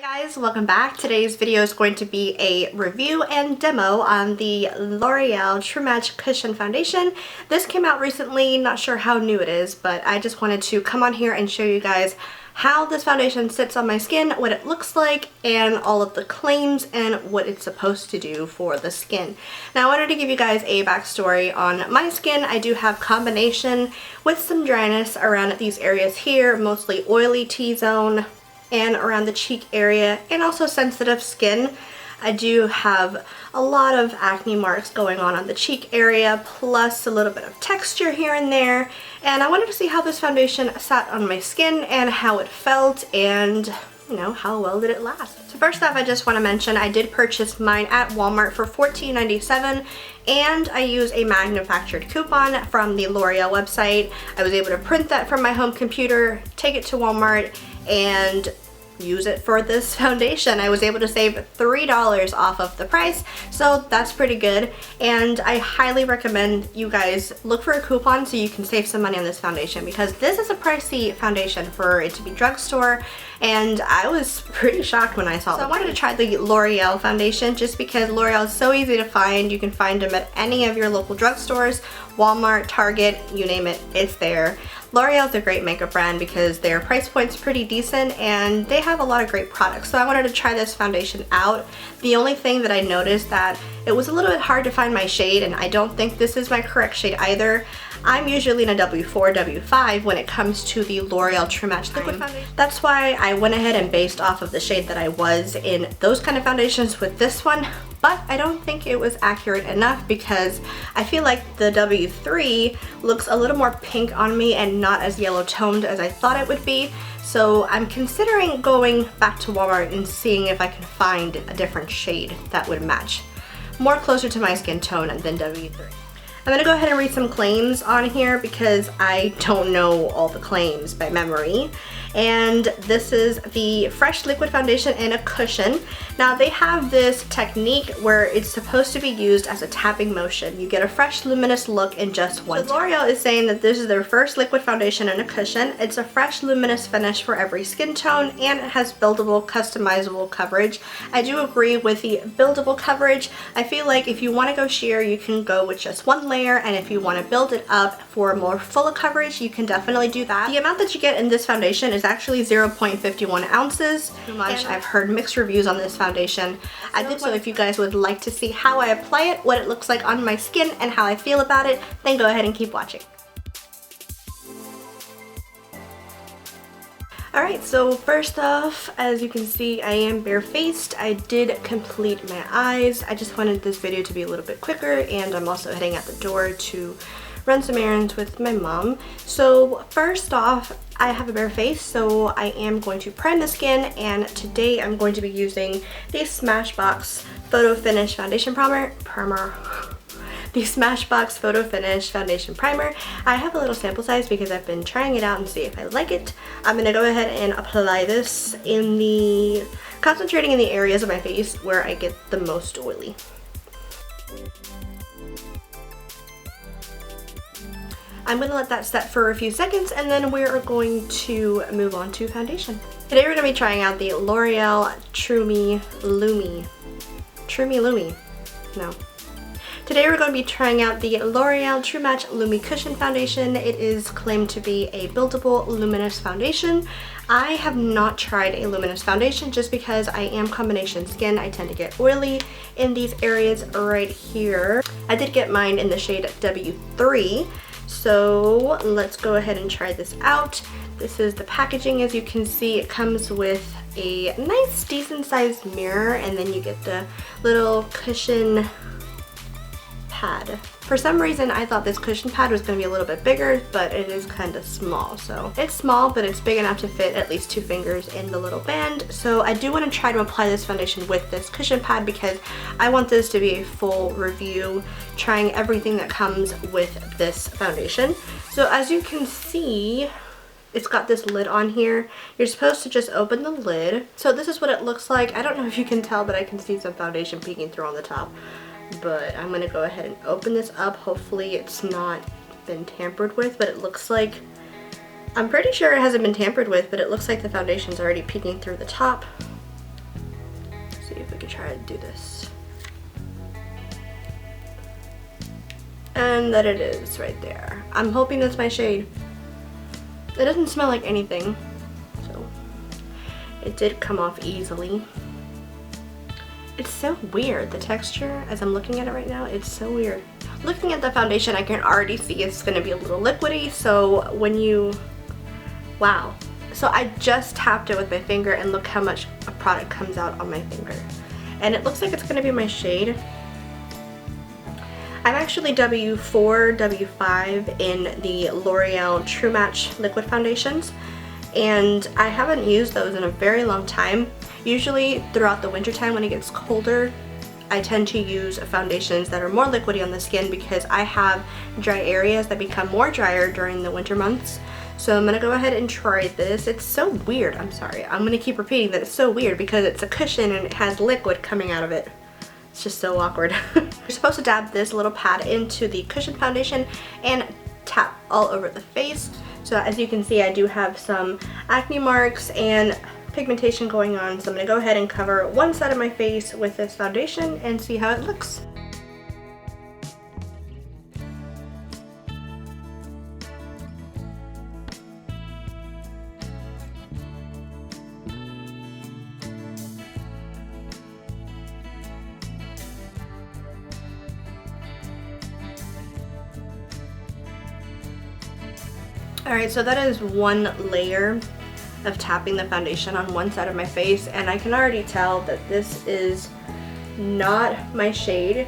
Guys, welcome back. Today's video is going to be a review and demo on the L'Oreal TruMatch Cushion Foundation. This came out recently, not sure how new it is, but I just wanted to come on here and show you guys how this foundation sits on my skin, what it looks like, and all of the claims and what it's supposed to do for the skin. Now, I wanted to give you guys a backstory on my skin. I do have combination with some dryness around these areas here, mostly oily T-zone, and around the cheek area, and also sensitive skin. I do have a lot of acne marks going on the cheek area, plus a little bit of texture here and there, and I wanted to see how this foundation sat on my skin and how it felt, and you know, how well did it last. So first off, I just want to mention I did purchase mine at Walmart for $14.97, and I use a manufactured coupon from the L'Oreal website. I was able to print that from my home computer, take it to Walmart, and use it for this foundation. I was able to save $3 off of the price, so that's pretty good, and I highly recommend you guys look for a coupon so you can save some money on this foundation, because this is a pricey foundation for it to be drugstore, and I was pretty shocked when I saw it. So I wanted to try the L'Oreal foundation just because L'Oreal is so easy to find. You can find them at any of your local drugstores, Walmart, Target, you name it, it's there. L'Oreal is a great makeup brand because their price point's pretty decent and they have a lot of great products. So I wanted to try this foundation out. The only thing that I noticed that it was a little bit hard to find my shade, and I don't think this is my correct shade either. I'm usually in a W4, W5 when it comes to the L'Oreal TruMatch liquid foundation. That's why I went ahead and based off of the shade that I was in those kind of foundations with this one, but I don't think it was accurate enough because I feel like the W3 looks a little more pink on me and not as yellow toned as I thought it would be. So I'm considering going back to Walmart and seeing if I can find a different shade that would match more closer to my skin tone than W3. I'm gonna go ahead and read some claims on here because I don't know all the claims by memory. And this is the Fresh Liquid Foundation in a Cushion. Now they have this technique where it's supposed to be used as a tapping motion. You get a fresh luminous look in just one tap. L'Oreal is saying that this is their first liquid foundation in a cushion. It's a fresh luminous finish for every skin tone, and it has buildable, customizable coverage. I do agree with the buildable coverage. I feel like if you want to go sheer, you can go with just one layer, and if you want to build it up for more full coverage, you can definitely do that. The amount that you get in this foundation is actually 0.51 ounces. TruMatch, I've heard mixed reviews on this foundation. I did, so if you guys would like to see how I apply it, what it looks like on my skin, and how I feel about it, then go ahead and keep watching. Alright, so first off, as you can see, I am barefaced. I did complete my eyes. I just wanted this video to be a little bit quicker, and I'm also heading out the door to run some errands with my mom. So first off, I have a bare face, so I am going to prime the skin, and today I'm going to be using the Smashbox Photo Finish Foundation Primer. The Smashbox Photo Finish Foundation Primer. I have a little sample size because I've been trying it out and see if I like it. I'm gonna go ahead and apply this concentrating in the areas of my face where I get the most oily. I'm going to let that set for a few seconds, and then we are going to move on to foundation. Today we're going to be trying out the L'Oreal Lumi. No. Today we're going to be trying out the L'Oreal TruMatch Lumi Cushion Foundation. It is claimed to be a buildable luminous foundation. I have not tried a luminous foundation just because I am combination skin. I tend to get oily in these areas right here. I did get mine in the shade W3. So let's go ahead and try this out. This is the packaging. As you can see, it comes with a nice decent sized mirror, and then you get the little cushion pad. For some reason I thought this cushion pad was going to be a little bit bigger, but it is kind of small. So it's small, but it's big enough to fit at least 2 fingers in the little band. So I do want to try to apply this foundation with this cushion pad because I want this to be a full review, trying everything that comes with this foundation. So as you can see, it's got this lid on here. You're supposed to just open the lid. So this is what it looks like. I don't know if you can tell, but I can see some foundation peeking through on the top. But I'm gonna go ahead and open this up. Hopefully it's not been tampered with, but it looks like, I'm pretty sure it hasn't been tampered with, but it looks like the foundation's already peeking through the top. see if we can try to do this. And that it is right there. I'm hoping that's my shade. It doesn't smell like anything, so it did come off easily. It's so weird, the texture, as I'm looking at it right now, it's so weird. Looking at the foundation, I can already see it's gonna be a little liquidy, so when you, wow. So I just tapped it with my finger and look how much a product comes out on my finger. And it looks like it's gonna be my shade. I'm actually W4, W5 in the L'Oreal TruMatch liquid foundations, and I haven't used those in a very long time. Usually throughout the winter time when it gets colder, I tend to use foundations that are more liquidy on the skin because I have dry areas that become more drier during the winter months. So I'm gonna go ahead and try this. It's so weird, I'm sorry. I'm gonna keep repeating that it's so weird because it's a cushion and it has liquid coming out of it. It's just so awkward. You're supposed to dab this little pad into the cushion foundation and tap all over the face. So as you can see, I do have some acne marks and pigmentation going on. So I'm gonna go ahead and cover one side of my face with this foundation and see how it looks. Alright, so that is one layer of tapping the foundation on one side of my face, and I can already tell that this is not my shade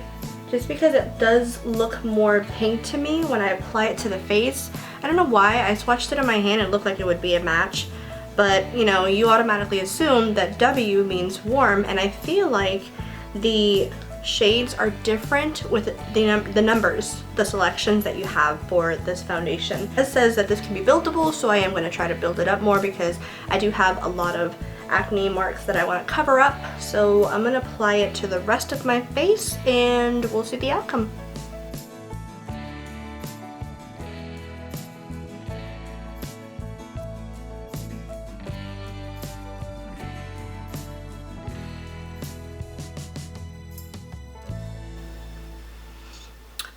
just because it does look more pink to me when I apply it to the face. I don't know why. I swatched it on my hand and it looked like it would be a match, but you know, you automatically assume that W means warm, and I feel like the shades are different with the numbers, the selections that you have for this foundation. It says that this can be buildable, so I am going to try to build it up more because I do have a lot of acne marks that I want to cover up. So I'm going to apply it to the rest of my face and we'll see the outcome.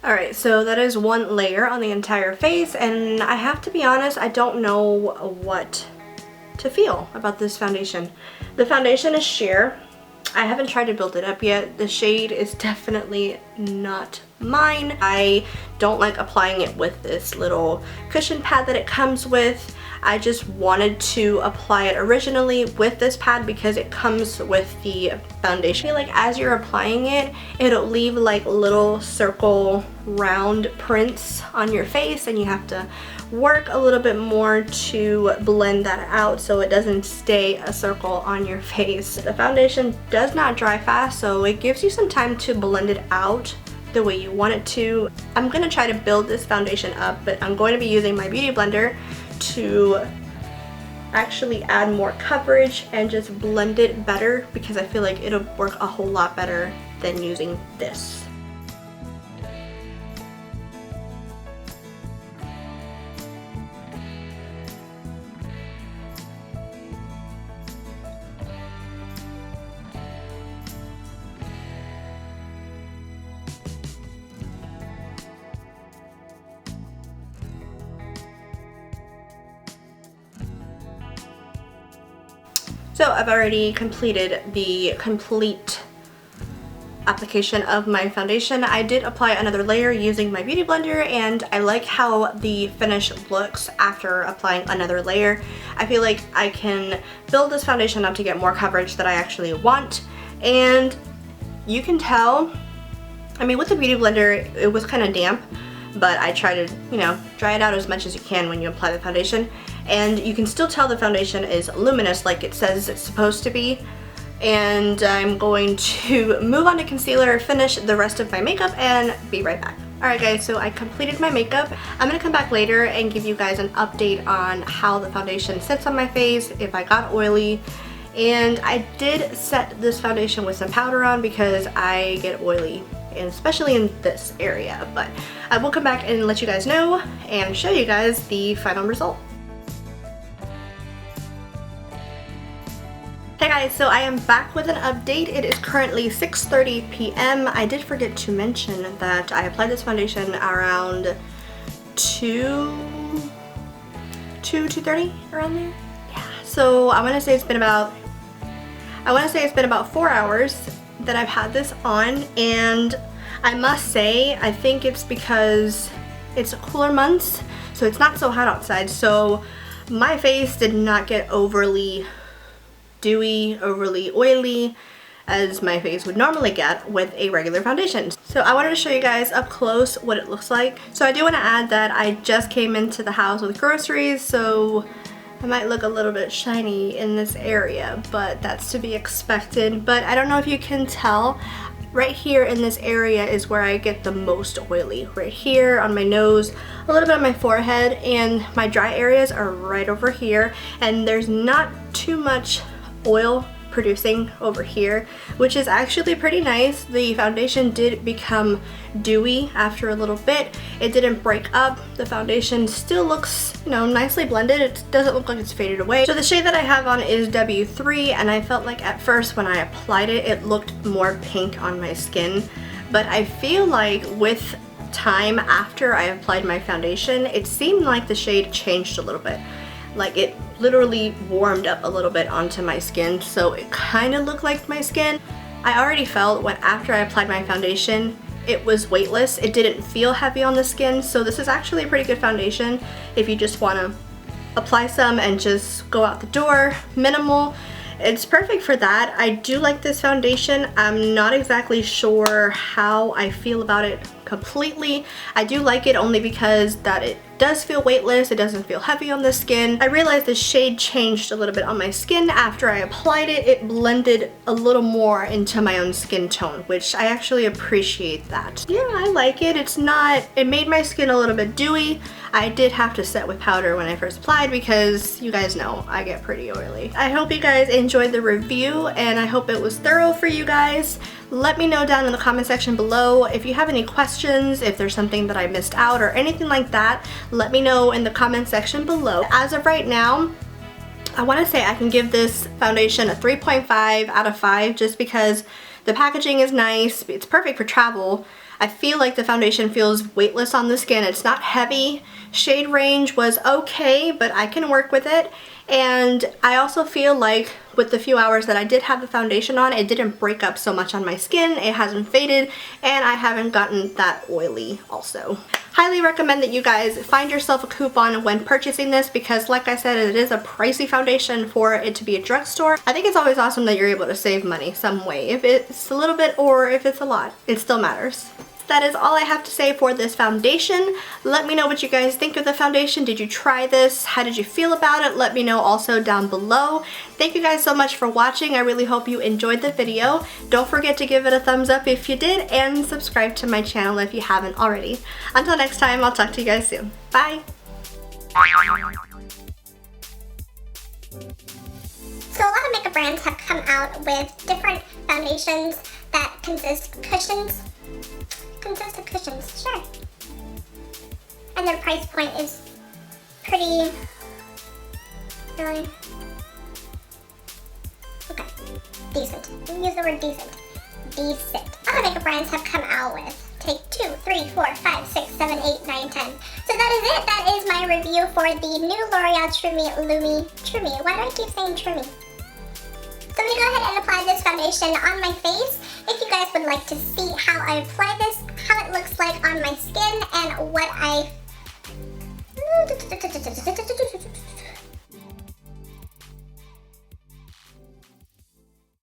Alright, so that is one layer on the entire face, and I have to be honest, I don't know what to feel about this foundation. The foundation is sheer. I haven't tried to build it up yet. The shade is definitely not mine. I don't like applying it with this little cushion pad that it comes with. I just wanted to apply it originally with this pad because it comes with the foundation. I feel like as you're applying it, it'll leave like little circle round prints on your face, and you have to work a little bit more to blend that out so it doesn't stay a circle on your face. The foundation does not dry fast, so it gives you some time to blend it out the way you want it to. I'm going to try to build this foundation up, but I'm going to be using my beauty blender to actually add more coverage and just blend it better because I feel like it'll work a whole lot better than using this. So I've already completed the complete application of my foundation. I did apply another layer using my beauty blender, and I like how the finish looks after applying another layer. I feel like I can build this foundation up to get more coverage that I actually want, and you can tell, I mean, with the beauty blender it was kind of damp, but I try to, you know, dry it out as much as you can when you apply the foundation. And you can still tell the foundation is luminous like it says it's supposed to be. And I'm going to move on to concealer, finish the rest of my makeup, and be right back. Alright guys, so I completed my makeup. I'm going to come back later and give you guys an update on how the foundation sits on my face, if I got oily. And I did set this foundation with some powder on because I get oily, and especially in this area. But I will come back and let you guys know and show you guys the final result. Hey guys, so I am back with an update. It is currently 6:30 p.m. I did forget to mention that I applied this foundation around 2:30, around there. Yeah, so I want to say it's been about 4 hours that I've had this on, and I must say I think it's because it's cooler months, so it's not so hot outside, so my face did not get overly dewy, overly oily as my face would normally get with a regular foundation. So I wanted to show you guys up close what it looks like. So I do want to add that I just came into the house with groceries, so I might look a little bit shiny in this area, but that's to be expected. But I don't know if you can tell, right here in this area is where I get the most oily. Right here on my nose, a little bit on my forehead, and my dry areas are right over here, and there's not too much oil producing over here, which is actually pretty nice. The foundation did become dewy after a little bit. It didn't break up. The foundation still looks, you know, nicely blended. It doesn't look like it's faded away. So the shade that I have on is W3, and I felt like at first when I applied it, it looked more pink on my skin, but I feel like with time after I applied my foundation, it seemed like the shade changed a little bit. Like it literally warmed up a little bit onto my skin, so it kind of looked like my skin. I already felt when after I applied my foundation, it was weightless. It didn't feel heavy on the skin, so this is actually a pretty good foundation if you just want to apply some and just go out the door, minimal. It's perfect for that. I do like this foundation. I'm not exactly sure how I feel about it completely. I do like it only because that it does feel weightless. It doesn't feel heavy on the skin. I realized the shade changed a little bit on my skin after I applied it. It blended a little more into my own skin tone, which I actually appreciate that. Yeah, I like it. It made my skin a little bit dewy. I did have to set with powder when I first applied because you guys know I get pretty oily. I hope you guys enjoyed the review, and I hope it was thorough for you guys. Let me know down in the comment section below if you have any questions, if there's something that I missed out or anything like that. Let me know in the comment section below. As of right now, I want to say I can give this foundation a 3.5 out of 5 just because the packaging is nice. It's perfect for travel. I feel like the foundation feels weightless on the skin. It's not heavy. Shade range was okay, but I can work with it. And I also feel like with the few hours that I did have the foundation on, it didn't break up so much on my skin. It hasn't faded, and I haven't gotten that oily also. Highly recommend that you guys find yourself a coupon when purchasing this because, like I said, it is a pricey foundation for it to be a drugstore. I think it's always awesome that you're able to save money some way. If it's a little bit or if it's a lot, it still matters. That is all I have to say for this foundation. Let me know what you guys think of the foundation. Did you try this? How did you feel about it? Let me know also down below. Thank you guys so much for watching. I really hope you enjoyed the video. Don't forget to give it a thumbs up if you did, and subscribe to my channel if you haven't already. Until next time, I'll talk to you guys soon. Bye! So a lot of makeup brands have come out with different foundations that consist of cushions, sure. And their price point is pretty, really, okay, decent. We use the word decent. Decent. Other makeup brands have come out with, take 2, 3, 4, 5, 6, 7, 8, 9, 10. So that is it. That is my review for the new L'Oreal Lumi. Why do I keep saying Trumi? So I'm going to go ahead and apply this foundation on my face. If you guys would like to see how I apply this, how it looks like on my skin, and what I